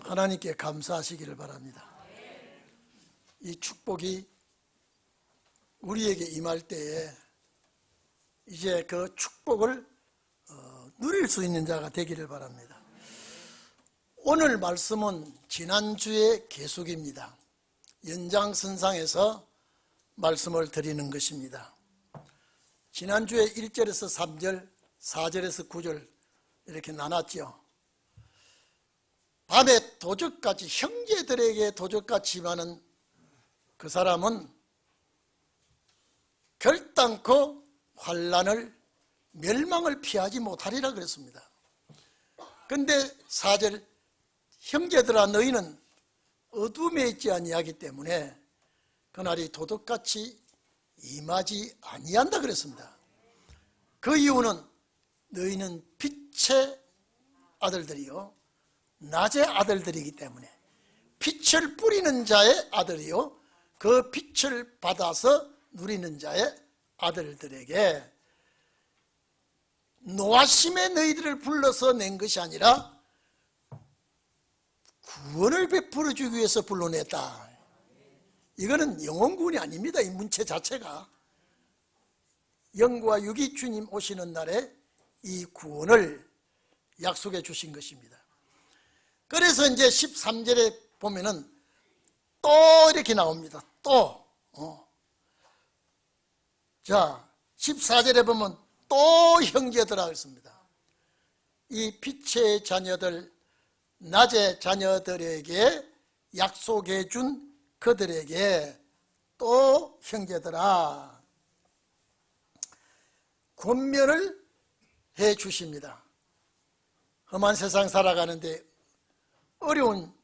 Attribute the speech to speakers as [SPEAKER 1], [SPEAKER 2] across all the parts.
[SPEAKER 1] 하나님께 감사하시기를 바랍니다. 이 축복이 우리에게 임할 때에 이제 그 축복을 누릴 수 있는 자가 되기를 바랍니다. 오늘 말씀은 지난주의 계속입니다. 연장선상에서 말씀을 드리는 것입니다. 지난주에 1절에서 3절, 4절에서 9절 이렇게 나눴죠. 밤에 도적같이, 형제들에게 도적같이 임하는 그 사람은 결단코 환난을, 멸망을 피하지 못하리라 그랬습니다. 그런데 4절, 형제들아 너희는 어둠에 있지 아니하기 때문에 그날이 도둑같이 임하지 아니한다 그랬습니다. 그 이유는 너희는 빛의 아들들이요 낮의 아들들이기 때문에, 빛을 뿌리는 자의 아들이요 그 빛을 받아서 누리는 자의 아들들에게 노하심에 너희들을 불러서 낸 것이 아니라 구원을 베풀어 주기 위해서 불러냈다. 이거는 영혼구원이 아닙니다. 이 문체 자체가 영과 육이 주님 오시는 날에 이 구원을 약속해 주신 것입니다. 그래서 이제 13절에 보면은 또 이렇게 나옵니다. 또 자 14절에 보면 또 형제들아 그랬습니다. 이 빛의 자녀들, 낮의 자녀들에게 약속해 준 그들에게 또 형제들아 권면을 해 주십니다. 험한 세상 살아가는데 어려운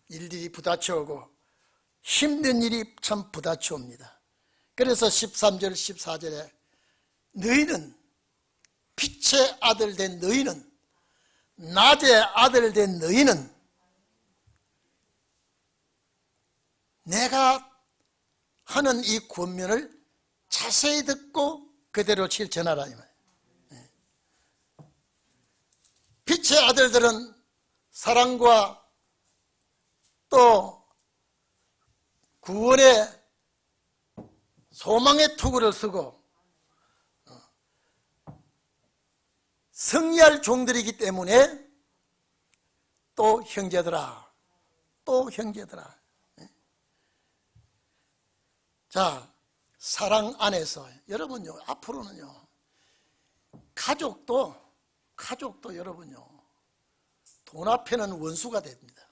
[SPEAKER 1] 일들이 부딪혀오고 힘든 일이 참 부딪혀옵니다. 그래서 13절 14절에 너희는 빛의 아들 된 너희는, 낮의 아들 된 너희는 내가 하는 이 권면을 자세히 듣고 그대로 실천하라 이 말이에요. 빛의 아들들은 사랑과 또 구원의 소망의 투구를 쓰고 승리할 종들이기 때문에 또 형제들아, 또 형제들아. 자, 사랑 안에서 여러분요, 앞으로는요, 가족도 여러분요, 돈 앞에는 원수가 됩니다.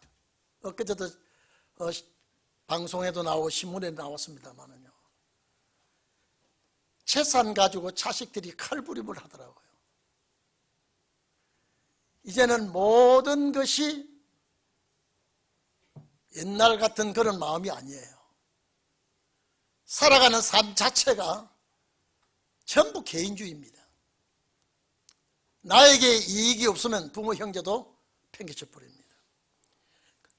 [SPEAKER 1] 엊그제도 방송에도 나오고 신문에도 나왔습니다만은요, 재산 가지고 자식들이 칼부림을 하더라고요. 이제는 모든 것이 옛날 같은 그런 마음이 아니에요. 살아가는 삶 자체가 전부 개인주의입니다. 나에게 이익이 없으면 부모 형제도 팽개쳐 버립니다.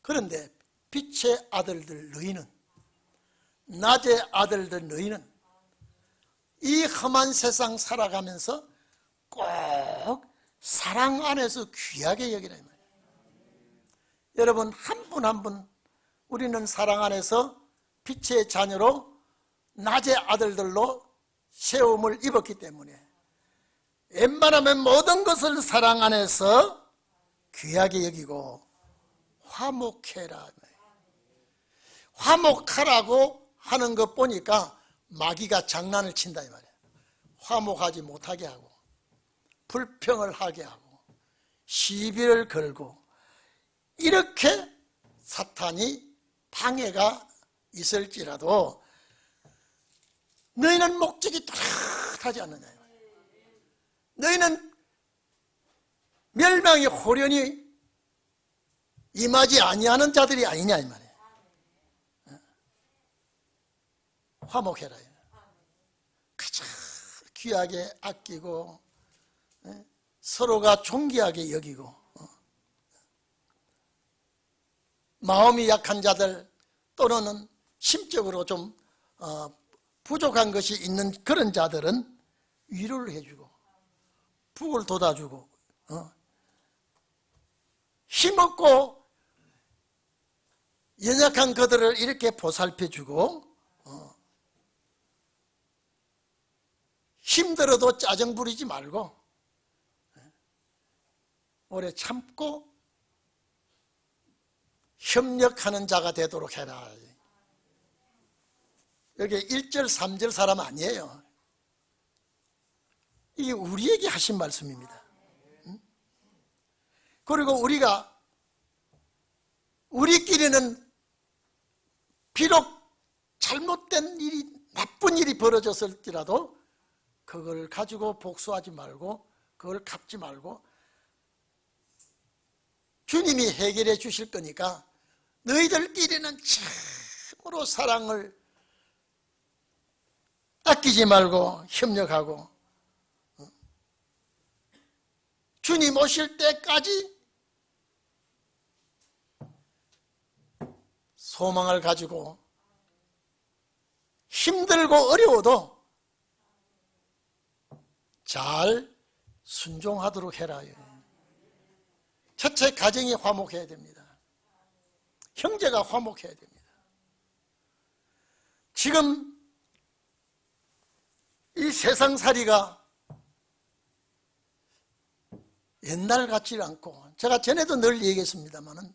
[SPEAKER 1] 그런데 빛의 아들들 너희는, 낮의 아들들 너희는 이 험한 세상 살아가면서 꼭 사랑 안에서 귀하게 여기라 이 말이에요. 여러분 한 분 한 분 우리는 사랑 안에서 빛의 자녀로 낮의 아들들로 세움을 입었기 때문에 웬만하면 모든 것을 사랑 안에서 귀하게 여기고 화목해라. 화목하라고 하는 것 보니까 마귀가 장난을 친다 이 말이에요. 화목하지 못하게 하고 불평을 하게 하고 시비를 걸고 이렇게 사탄이 방해가 있을지라도 너희는 목적이 뚜렷하지 않느냐. 너희는 멸망이 호련히 임하지 아니하는 자들이 아니냐 이 말이에요. 화목해라. 가장 귀하게 아끼고 서로가 존귀하게 여기고 마음이 약한 자들 또는 심적으로 좀 부족한 것이 있는 그런 자들은 위로를 해주고 북을 돋아주고 힘없고 연약한 그들을 이렇게 보살펴주고 힘들어도 짜증 부리지 말고 오래 참고 협력하는 자가 되도록 해라. 여기 1절 3절 사람 아니에요. 이게 우리에게 하신 말씀입니다. 그리고 우리끼리는 비록 잘못된 일이, 나쁜 일이 벌어졌을지라도 그걸 가지고 복수하지 말고, 그걸 갚지 말고 주님이 해결해 주실 거니까 너희들끼리는 참으로 사랑을 아끼지 말고 협력하고 주님 오실 때까지 소망을 가지고 힘들고 어려워도 잘 순종하도록 해라. 첫째, 가정이 화목해야 됩니다. 형제가 화목해야 됩니다. 지금 이 세상살이가 옛날 같지 않고, 제가 전에도 늘 얘기했습니다마는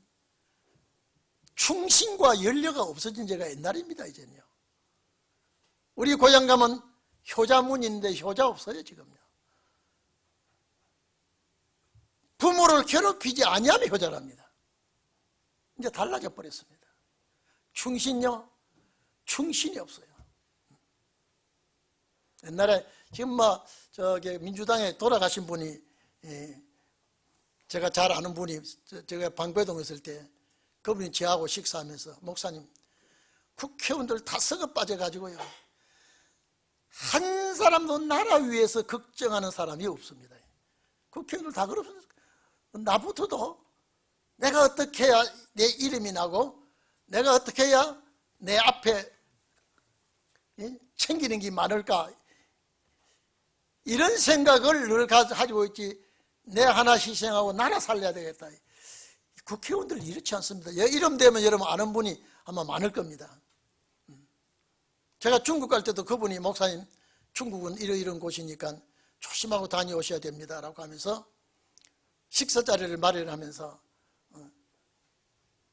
[SPEAKER 1] 충신과 연려가 없어진 지가 옛날입니다. 이제는요. 우리 고향 가면 효자문인데 효자 없어요. 지금요. 부모를 괴롭히지 아니하면 효자랍니다. 이제 달라져 버렸습니다. 충신요? 충신이 없어요. 옛날에 지금 민주당에 돌아가신 분이, 제가 잘 아는 분이, 제가 방배동에 있을 때 그분이 저하고 식사하면서, 목사님, 국회의원들 다 썩어 빠져가지고요, 한 사람도 나라 위해서 걱정하는 사람이 없습니다. 국회의원들 다 그렇습니다. 나부터도 내가 어떻게 해야 내 이름이 나고, 내가 어떻게 해야 내 앞에 챙기는 게 많을까, 이런 생각을 늘 가지고 있지, 내 하나 희생하고 나라 살려야 되겠다. 국회의원들 이렇지 않습니다. 이름 되면 여러분 아는 분이 아마 많을 겁니다. 제가 중국 갈 때도 그분이, 목사님, 중국은 이런 곳이니까 조심하고 다녀오셔야 됩니다 라고 하면서 식사 자리를 마련하면서,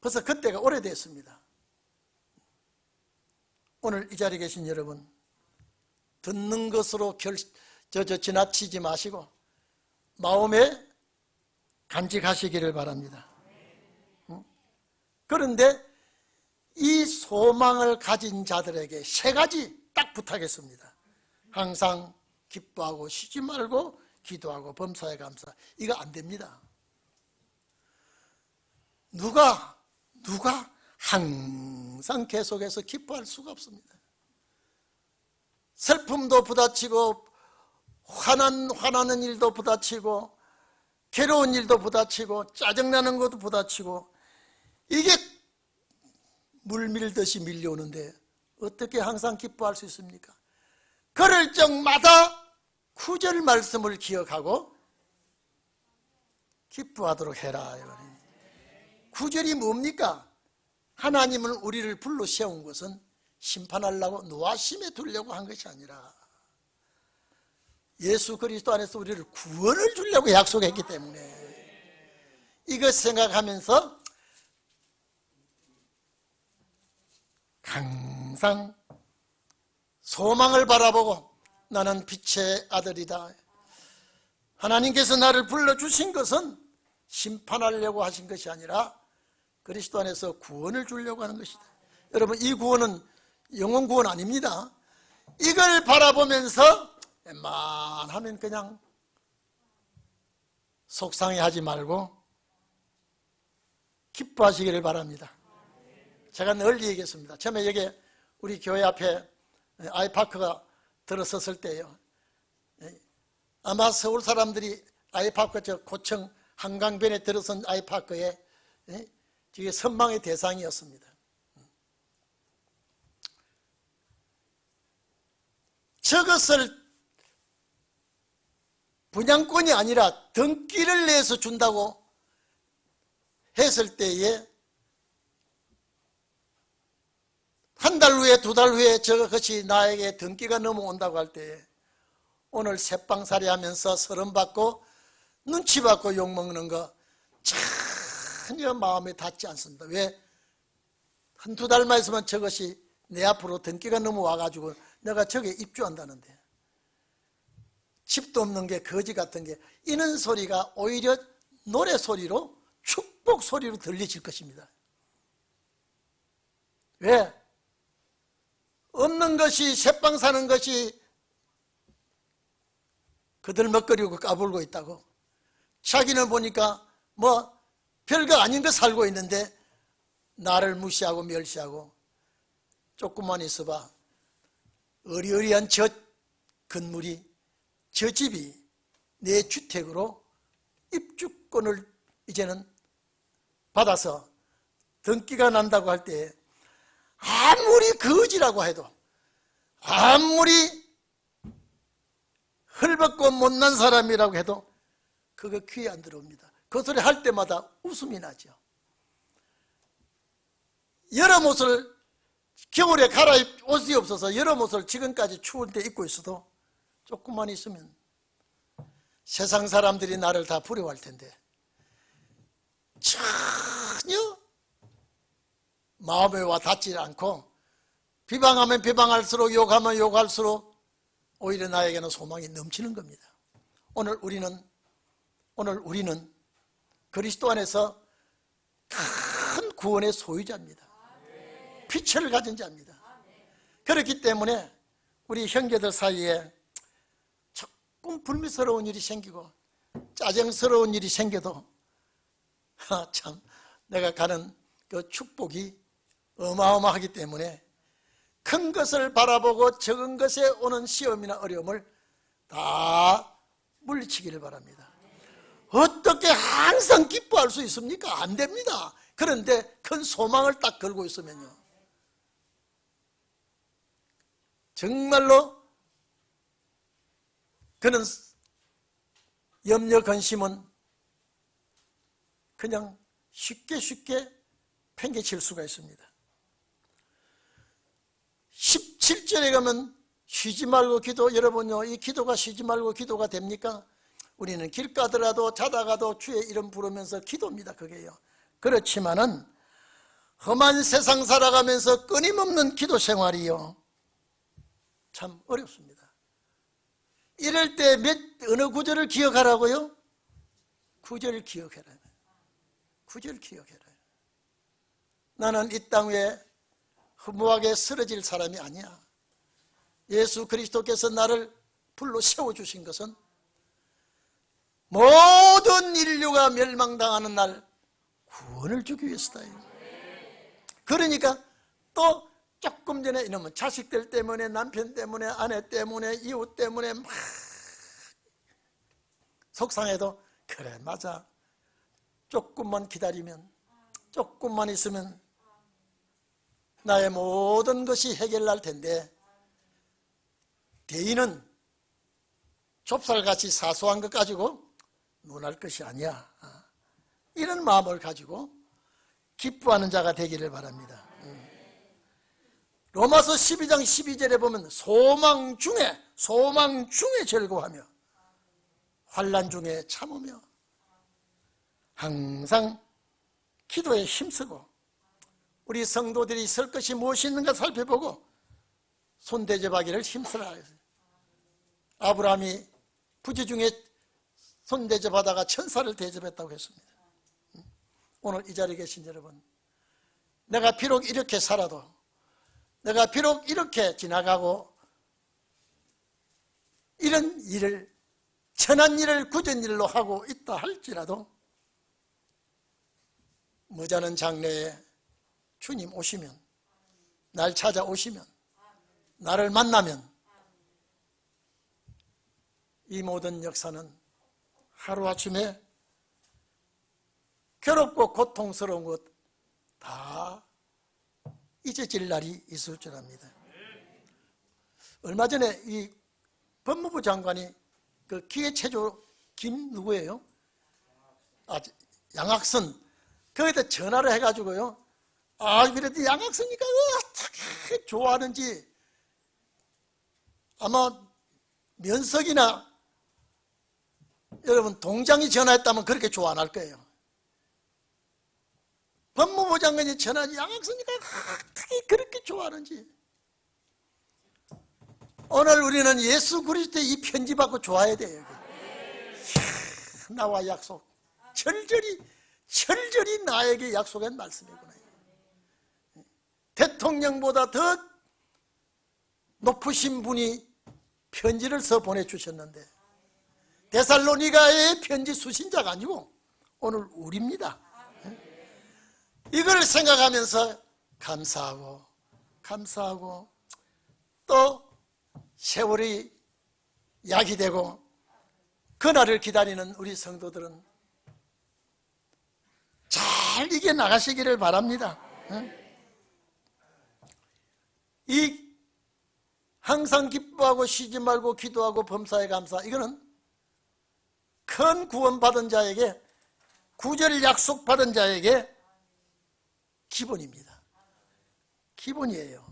[SPEAKER 1] 벌써 그때가 오래됐습니다. 오늘 이 자리에 계신 여러분, 듣는 것으로 지나치지 마시고 마음에 간직하시기를 바랍니다. 그런데 이 소망을 가진 자들에게 세 가지 딱 부탁했습니다. 항상 기뻐하고 쉬지 말고 기도하고 범사에 감사. 이거 안 됩니다. 누가 항상 계속해서 기뻐할 수가 없습니다. 슬픔도 부딪히고 화나는 일도 부딪히고 괴로운 일도 부딪히고 짜증나는 것도 부딪히고, 이게 물밀듯이 밀려오는데 어떻게 항상 기뻐할 수 있습니까? 그럴 적마다 구절 말씀을 기억하고 기뻐하도록 해라. 구절이 뭡니까? 하나님은 우리를 불러 세운 것은 심판하려고, 노하심에 두려고 한 것이 아니라 예수 그리스도 안에서 우리를 구원을 주려고 약속했기 때문에, 이것 생각하면서 항상 소망을 바라보고, 나는 빛의 아들이다, 하나님께서 나를 불러주신 것은 심판하려고 하신 것이 아니라 그리스도 안에서 구원을 주려고 하는 것이다. 여러분, 이 구원은 영원 구원 아닙니다. 이걸 바라보면서 웬만하면 그냥 속상해하지 말고 기뻐하시기를 바랍니다. 제가 늘 얘기했습니다. 처음에 여기 우리 교회 앞에 아이파크가 들어섰을 때요, 아마 서울 사람들이 아이파크, 저 고청 한강변에 들어선 아이파크에 이게 선망의 대상이었습니다. 저것을 분양권이 아니라 등기를 내서 준다고 했을 때에 한 달 후에 두 달 후에 저것이 나에게 등기가 넘어온다고 할 때 오늘 새빵살이 하면서 서름받고 눈치받고 욕먹는 거 전혀 마음에 닿지 않습니다. 왜? 한두 달만 있으면 저것이 내 앞으로 등기가 넘어와가지고 내가 저게 입주한다는데 집도 없는 게 거지 같은 게 이런 소리가 오히려 노래 소리로 축복 소리로 들리실 것입니다. 왜? 없는 것이 새빵 사는 것이 그들 먹거리고 까불고 있다고. 자기는 보니까 뭐 별거 아닌 거 살고 있는데 나를 무시하고 멸시하고 조금만 있어봐 어리어리한 저 건물이 저 집이 내 주택으로 입주권을 이제는 받아서 등기가 난다고 할 때 아무리 거지라고 해도 아무리 헐벗고 못난 사람이라고 해도 그거 귀에 안 들어옵니다. 그 소리 할 때마다 웃음이 나죠. 여름 옷을 겨울에 갈아입 옷이 없어서 여름 옷을 지금까지 추울 때 입고 있어도 조금만 있으면 세상 사람들이 나를 다 부러워할 텐데 전혀 마음에 와 닿지 않고 비방하면 비방할수록 욕하면 욕할수록 오히려 나에게는 소망이 넘치는 겁니다. 오늘 우리는 그리스도 안에서 큰 구원의 소유자입니다. 피처를 가진 자입니다. 그렇기 때문에 우리 형제들 사이에 조금 불미스러운 일이 생기고 짜증스러운 일이 생겨도 참 내가 가는 그 축복이 어마어마하기 때문에 큰 것을 바라보고 적은 것에 오는 시험이나 어려움을 다 물리치기를 바랍니다. 어떻게 항상 기뻐할 수 있습니까? 안 됩니다. 그런데 큰 소망을 딱 걸고 있으면요 정말로 그는 염려 근심은 그냥 쉽게 팽개칠 수가 있습니다. 17절에 가면 쉬지 말고 기도. 여러분요 이 기도가 쉬지 말고 기도가 됩니까? 우리는 길 가더라도 자다가도 주의 이름 부르면서 기도입니다. 그게요. 그렇지만은 험한 세상 살아가면서 끊임없는 기도 생활이요 참 어렵습니다. 이럴 때 어느 구절을 기억하라고요? 9절 기억해라. 9절 기억해라. 나는 이 땅 위에 허무하게 쓰러질 사람이 아니야. 예수 그리스도께서 나를 불러 세워주신 것은 모든 인류가 멸망당하는 날 구원을 주기 위해서다. 그러니까 또 조금 전에 이놈은 자식들 때문에 남편 때문에 아내 때문에 이웃 때문에 막 속상해도 그래 맞아 조금만 기다리면 조금만 있으면 나의 모든 것이 해결날 텐데 대인은 좁쌀같이 사소한 것 가지고 논할 것이 아니야. 이런 마음을 가지고 기뻐하는 자가 되기를 바랍니다. 로마서 12장 12절에 보면 소망 중에 즐거워하며 환난 중에 참으며 항상 기도에 힘쓰고 우리 성도들이 설 것이 무엇이 있는가 살펴보고 손대접하기를 힘쓰라. 아브라함이 부지 중에 손대접하다가 천사를 대접했다고 했습니다. 오늘 이 자리에 계신 여러분, 내가 비록 이렇게 살아도, 내가 비록 이렇게 지나가고 이런 일을 천한 일을 굳은 일로 하고 있다 할지라도 머지않은 장래에 주님 오시면, 날 찾아오시면, 나를 만나면 이 모든 역사는 하루아침에 괴롭고 고통스러운 것 다 잊어질 날이 있을 줄 압니다. 얼마 전에 이 법무부 장관이 그 기회체조 김 누구예요? 양학선 거기다 전화를 해가지고요. 그래도 양학선이니까 어떻게 좋아하는지 아마 면석이나 여러분 동장이 전화했다면 그렇게 좋아 안 할 거예요. 법무부 장관이 전화하지 양학수니까 어떻게 그렇게 좋아하는지. 오늘 우리는 예수 그리스도의 이 편지 받고 좋아해야 돼요. 나와 약속, 철저히 나에게 약속한 말씀이구나. 대통령보다 더 높으신 분이 편지를 써 보내주셨는데, 데살로니가의 편지 수신자가 아니고 오늘 우리입니다. 이걸 생각하면서 감사하고 또 세월이 약이 되고 그날을 기다리는 우리 성도들은 잘 이겨나가시기를 바랍니다. 이 항상 기뻐하고 쉬지 말고 기도하고 범사에 감사, 이거는 큰 구원 받은 자에게, 구절 약속 받은 자에게 기본입니다. 기본이에요.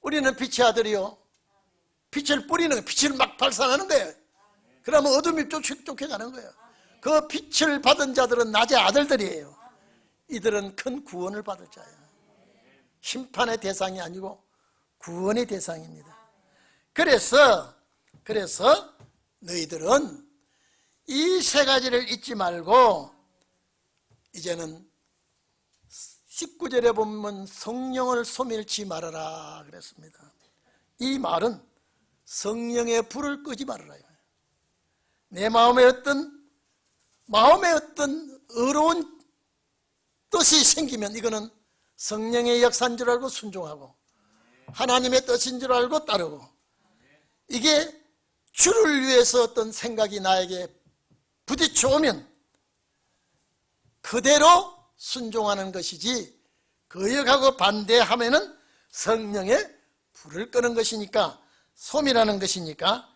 [SPEAKER 1] 우리는 빛의 아들이요, 빛을 뿌리는 거예요. 빛을 막 발산하는 거예요. 그러면 어둠이 쫓겨가는 거예요. 그 빛을 받은 자들은 낮의 아들들이에요. 이들은 큰 구원을 받을 자예요. 심판의 대상이 아니고 구원의 대상입니다. 그래서 너희들은 이 세 가지를 잊지 말고, 이제는 19절에 보면 성령을 소멸치 말아라 그랬습니다. 이 말은 성령의 불을 끄지 말아라. 내 마음에 어떤 어려운 뜻이 생기면 이거는 성령의 역사인 줄 알고 순종하고, 하나님의 뜻인 줄 알고 따르고, 이게 주를 위해서 어떤 생각이 나에게 부딪혀오면 그대로 순종하는 것이지, 거역하고 반대하면은 성령의 불을 끄는 것이니까, 소멸하는 것이니까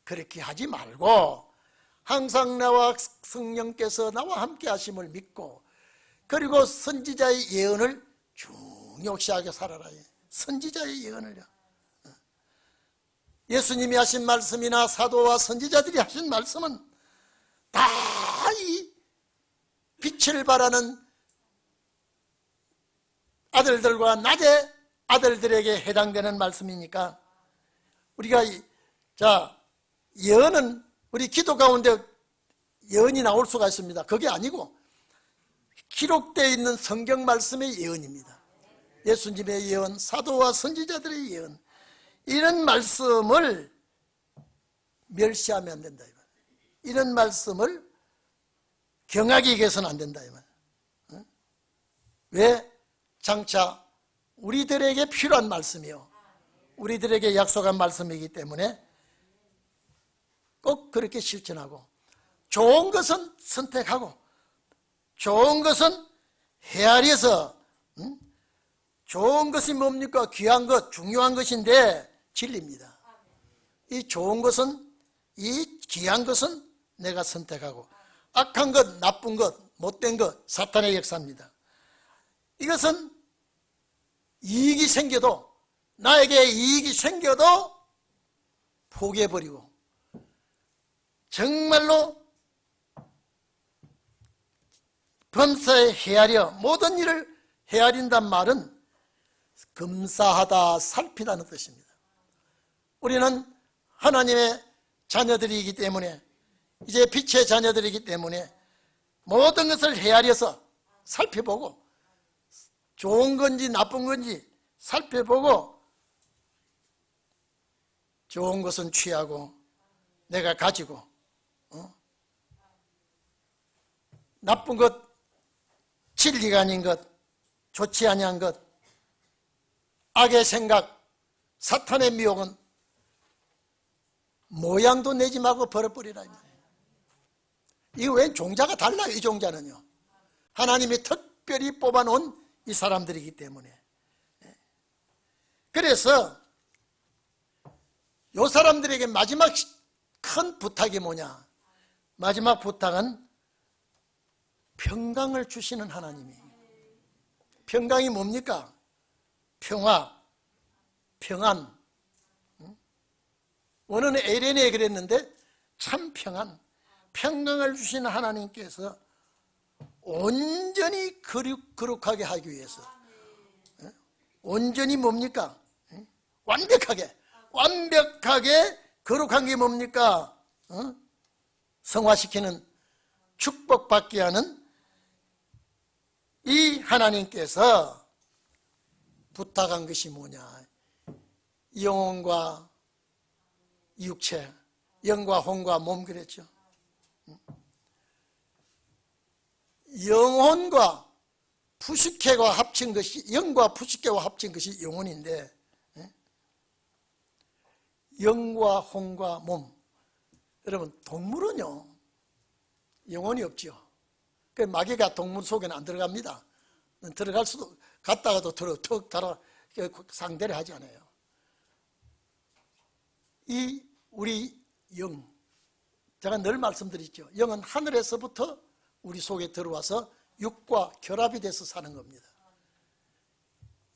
[SPEAKER 1] 그렇게 하지 말고, 항상 나와 성령께서 나와 함께 하심을 믿고, 그리고 선지자의 예언을 중요시하게 살아라. 선지자의 예언을요. 예수님이 하신 말씀이나 사도와 선지자들이 하신 말씀은 다 이 빛을 발하는 아들들과 낮의 아들들에게 해당되는 말씀이니까, 우리가 예언은 우리 기도 가운데 예언이 나올 수가 있습니다. 그게 아니고 기록되어 있는 성경 말씀의 예언입니다. 예수님의 예언, 사도와 선지자들의 예언, 이런 말씀을 멸시하면 안 된다. 이런 말씀을 경하게 여겨서는 안 된다. 왜? 장차 우리들에게 필요한 말씀이요, 우리들에게 약속한 말씀이기 때문에 꼭 그렇게 실천하고, 좋은 것은 선택하고, 좋은 것은 헤아려서, 좋은 것이 뭡니까? 귀한 것, 중요한 것인데 진리입니다. 이 좋은 것은, 이 귀한 것은 내가 선택하고, 악한 것, 나쁜 것, 못된 것, 사탄의 역사입니다. 이것은 이익이 생겨도, 나에게 이익이 생겨도 포기해버리고, 정말로 범사에 헤아려, 모든 일을 헤아린단 말은 검사하다, 살피다는 뜻입니다. 우리는 하나님의 자녀들이기 때문에, 이제 빛의 자녀들이기 때문에 모든 것을 헤아려서 살펴보고, 좋은 건지 나쁜 건지 살펴보고, 좋은 것은 취하고 내가 가지고, 나쁜 것, 진리가 아닌 것, 좋지 아니한 것, 악의 생각, 사탄의 미혹은 모양도 내지 말고 버려버리라. 이거 왜 종자가 달라요? 이 종자는요, 하나님이 특별히 뽑아놓은 이 사람들이기 때문에. 그래서 이 사람들에게 마지막 큰 부탁이 뭐냐? 마지막 부탁은 평강을 주시는 하나님이. 평강이 뭡니까? 평화, 평안. 원어는 에레네 그랬는데 참 평안, 평강을 주시는 하나님께서 온전히 거룩하게 하기 위해서, 온전히 뭡니까? 완벽하게 거룩한 게 뭡니까? 성화시키는, 축복받게 하는 이 하나님께서 부탁한 것이 뭐냐? 영혼과 육체, 영과 혼과 몸 그랬죠. 영혼과 푸시케와 합친 것이, 영과 푸시케와 합친 것이 영혼인데, 영과 혼과 몸. 여러분, 동물은요 영혼이 없죠. 그 마귀가 동물 속에는 안 들어갑니다. 들어갈 수도, 갔다가도 턱 달아 상대를 하지 않아요. 이 우리 영, 제가 늘 말씀드리죠. 영은 하늘에서부터 우리 속에 들어와서 육과 결합이 돼서 사는 겁니다.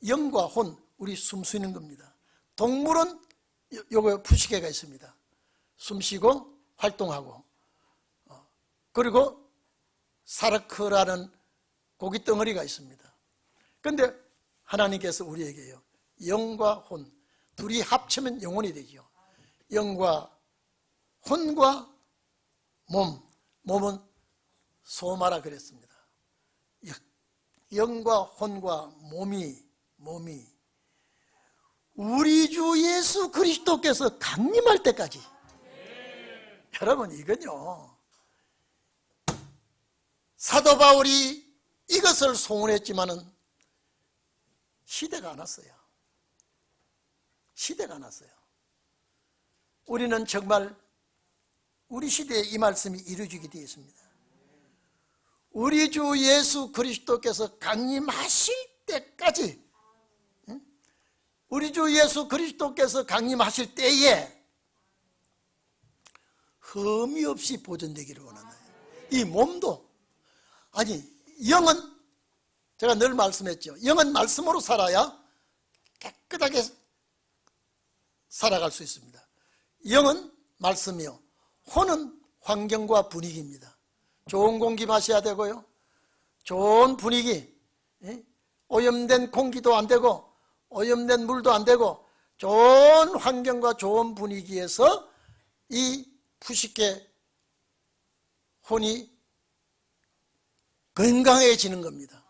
[SPEAKER 1] 영과 혼, 우리 숨 쉬는 겁니다. 동물은 요거 푸시개가 있습니다. 숨 쉬고 활동하고, 그리고 사르크라는 고기 덩어리가 있습니다. 그런데 하나님께서 우리에게요, 영과 혼 둘이 합치면 영혼이 되죠. 영과 혼과 몸은 소마라 그랬습니다. 영과 혼과 몸이 우리 주 예수 그리스도께서 강림할 때까지. 여러분, 이건요, 사도 바울이 이것을 소원했지만은 시대가 안 왔어요. 시대가 안 왔어요. 우리는 정말 우리 시대에 이 말씀이 이루어지게 되어 있습니다. 우리 주 예수 그리스도께서 강림하실 때까지, 우리 주 예수 그리스도께서 강림하실 때에 흠이 없이 보존되기를 원하나요? 이 몸도, 아니 영은, 제가 늘 말씀했죠. 영은 말씀으로 살아야 깨끗하게 살아갈 수 있습니다. 영은 말씀이요, 혼은 환경과 분위기입니다. 좋은 공기 마셔야 되고요, 좋은 분위기, 오염된 공기도 안 되고 오염된 물도 안 되고 좋은 환경과 좋은 분위기에서 이 푸시케 혼이 건강해지는 겁니다.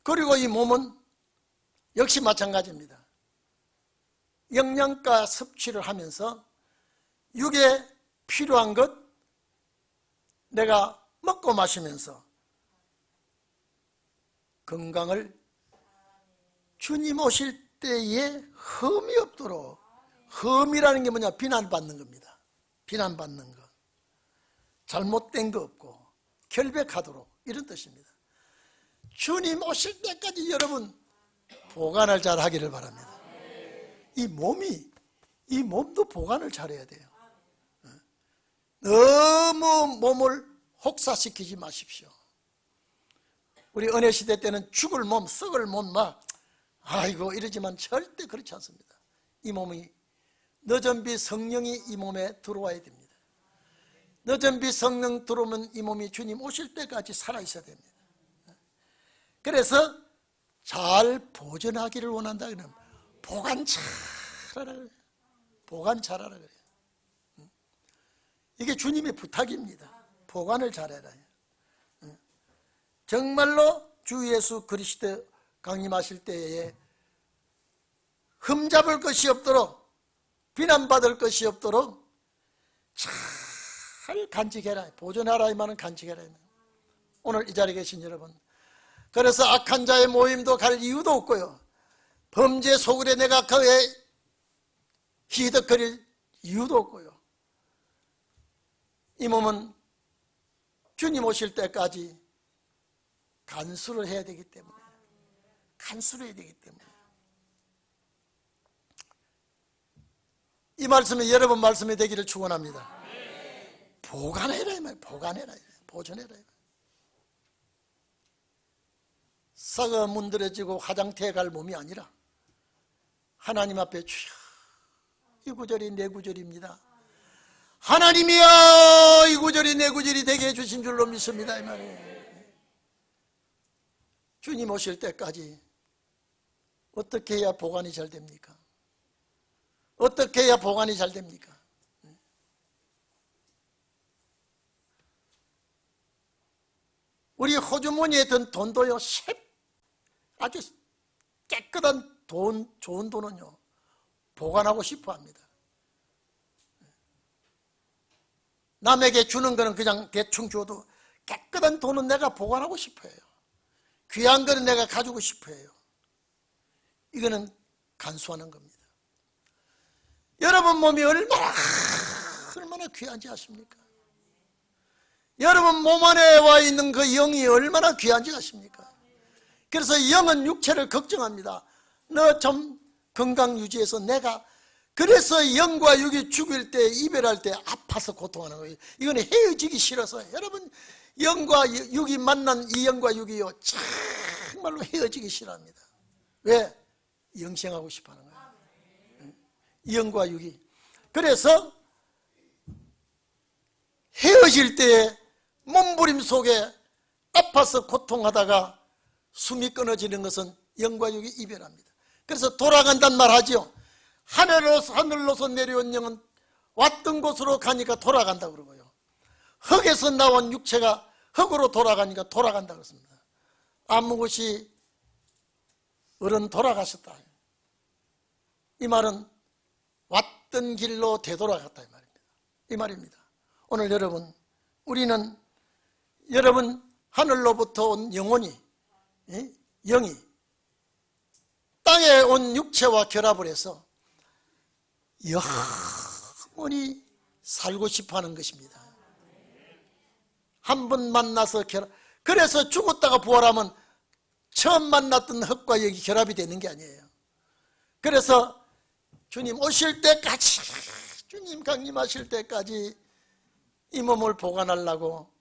[SPEAKER 1] 그리고 이 몸은 역시 마찬가지입니다. 영양가 섭취를 하면서 육에 필요한 것 내가 먹고 마시면서 건강을 주님 오실 때에 흠이 없도록, 흠이라는 게 뭐냐? 비난받는 겁니다. 비난받는 것, 잘못된 거 없고 결백하도록, 이런 뜻입니다. 주님 오실 때까지 여러분 보관을 잘 하기를 바랍니다. 이 몸도 보관을 잘해야 돼요. 너무 몸을 혹사시키지 마십시오. 우리 은혜시대 때는 죽을 몸, 썩을 몸 막 아이고 이러지만 절대 그렇지 않습니다. 이 몸이 너전비 성령이 이 몸에 들어와야 됩니다. 너전비 성령 들어오면 이 몸이 주님 오실 때까지 살아있어야 됩니다. 그래서 잘 보존하기를 원한다 그러면 보관 잘하라 그래요. 보관 잘하라 그래요. 이게 주님의 부탁입니다. 보관을 잘해라. 정말로 주 예수 그리스도 강림하실 때에 흠잡을 것이 없도록, 비난받을 것이 없도록 잘 간직해라, 보존하라 이 말은 간직해라. 오늘 이 자리에 계신 여러분, 그래서 악한 자의 모임도 갈 이유도 없고요, 범죄 소굴에 내가 그의 희덕거릴 이유도 없고요, 이 몸은 주님 오실 때까지 간수를 해야 되기 때문에, 간수를 해야 되기 때문에 이 말씀이 여러분 말씀이 되기를 축원합니다. 보관해라 이 말, 보관해라, 보존해라. 썩어 문드러지고 화장터에 갈 몸이 아니라 하나님 앞에 주여, 이 구절이 내 구절입니다. 하나님이여, 이 구절이 내 구절이 되게 해주신 줄로 믿습니다, 이 말이에요. 주님 오실 때까지 어떻게 해야 보관이 잘 됩니까? 어떻게 해야 보관이 잘 됩니까? 우리 호주머니에 든 돈도요, 아주 깨끗한 돈, 좋은 돈은요, 보관하고 싶어 합니다. 남에게 주는 거는 그냥 대충 줘도 깨끗한 돈은 내가 보관하고 싶어 해요. 귀한 거는 내가 가지고 싶어 해요. 이거는 간수하는 겁니다. 여러분 몸이 얼마나 귀한지 아십니까? 여러분 몸 안에 와 있는 그 영이 얼마나 귀한지 아십니까? 그래서 영은 육체를 걱정합니다. 너 좀 건강 유지해서 내가, 그래서 영과 육이 죽일 때, 이별할 때 아파서 고통하는 거예요. 이거는 헤어지기 싫어서. 여러분 영과 육이 만난 이 영과 육이요, 정말로 헤어지기 싫어합니다. 왜? 영생하고 싶어하는 거예요. 영과 육이. 그래서 헤어질 때 몸부림 속에 아파서 고통하다가 숨이 끊어지는 것은 영과 육이 이별합니다. 그래서 돌아간단 말 하죠. 하늘로서 내려온 영은 왔던 곳으로 가니까 돌아간다 그러고요, 흙에서 나온 육체가 흙으로 돌아가니까 돌아간다 그렇습니다. 아무것이 어른 돌아가셨다, 이 말은 왔던 길로 되돌아갔다, 이 말입니다. 이 말입니다. 오늘 여러분, 우리는 여러분 하늘로부터 온 영혼이, 영이 땅에 온 육체와 결합을 해서 영원히 살고 싶어하는 것입니다. 한 번 만나서 결합, 그래서 죽었다가 부활하면 처음 만났던 흙과 여기 결합이 되는 게 아니에요. 그래서 주님 오실 때까지, 주님 강림하실 때까지 이 몸을 보관하려고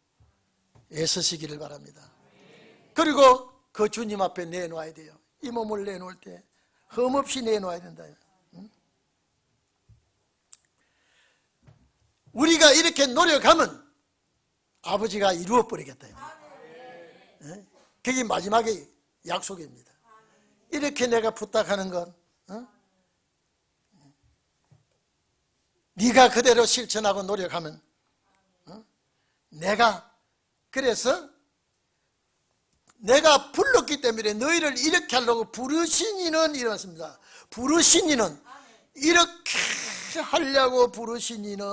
[SPEAKER 1] 애쓰시기를 바랍니다. 그리고 그 주님 앞에 내놓아야 돼요. 이 몸을 내놓을 때 흠없이 내놓아야 된다. 우리가 이렇게 노력하면 아버지가 이루어 버리겠다. 그게 마지막의 약속입니다. 이렇게 내가 부탁하는 건, 네가 그대로 실천하고 노력하면, 내가, 그래서 내가 불렀기 때문에 너희를 이렇게 하려고 부르신 이는 이렇습니다. 부르신 이는, 이렇게 하려고 부르신 이는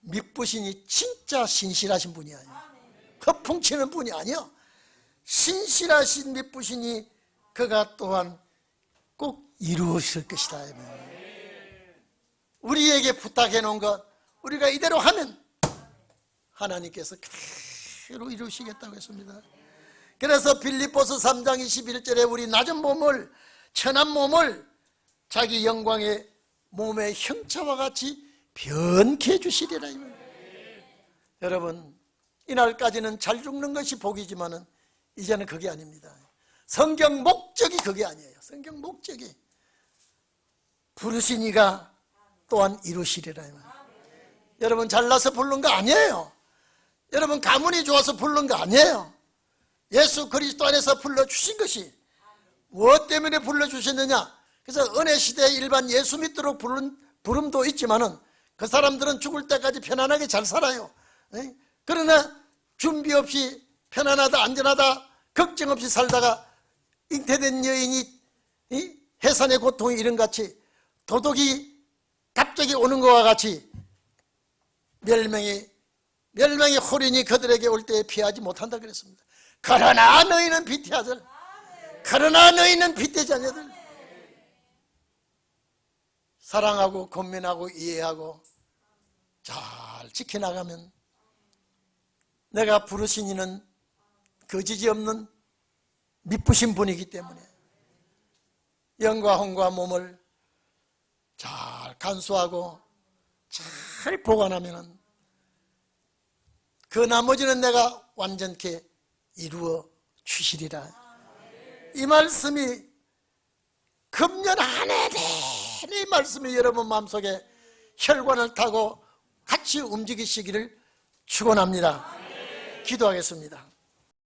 [SPEAKER 1] 믿부신이 진짜 신실하신 분이 아니에요. 허풍치는 분이 아니요, 신실하신 믿부신이 그가 또한 꼭 이루실 것이다. 우리에게 부탁해 놓은 것 우리가 이대로 하면 하나님께서 그대로 이루시겠다고 했습니다. 그래서 빌립보서 3장 21절에 우리 낮은 몸을, 천한 몸을 자기 영광의 몸의 형체와 같이 변케 해주시리라. 여러분, 이날까지는 잘 죽는 것이 복이지만은 이제는 그게 아닙니다. 성경 목적이 그게 아니에요. 성경 목적이 부르신 이가 또한 이루시리라. 여러분 잘나서 부른 거 아니에요. 여러분 가문이 좋아서 부른 거 아니에요. 예수 그리스도 안에서 불러주신 것이, 무엇 때문에 불러주셨느냐? 그래서 은혜시대에 일반 예수 믿도록 부름도 있지만은 그 사람들은 죽을 때까지 편안하게 잘 살아요. 그러나 준비 없이 편안하다, 안전하다, 걱정 없이 살다가 잉태된 여인이 해산의 고통이 이런 같이 도둑이 갑자기 오는 것과 같이 멸망의 호련이 그들에게 올 때에 피하지 못한다 그랬습니다. 그러나 너희는 빛의 아들, 그러나 너희는 빛의 자녀들, 사랑하고 권면하고 이해하고 잘 지켜나가면 내가 부르신 이는 거짓이 없는 미쁘신 분이기 때문에 영과 혼과 몸을 잘 간수하고 잘 보관하면 그 나머지는 내가 완전케 이루어 주시리라. 이 말씀이 금년 한 해 내내 말씀이 여러분 마음속에 혈관을 타고 같이 움직이시기를 축원합니다. 기도하겠습니다.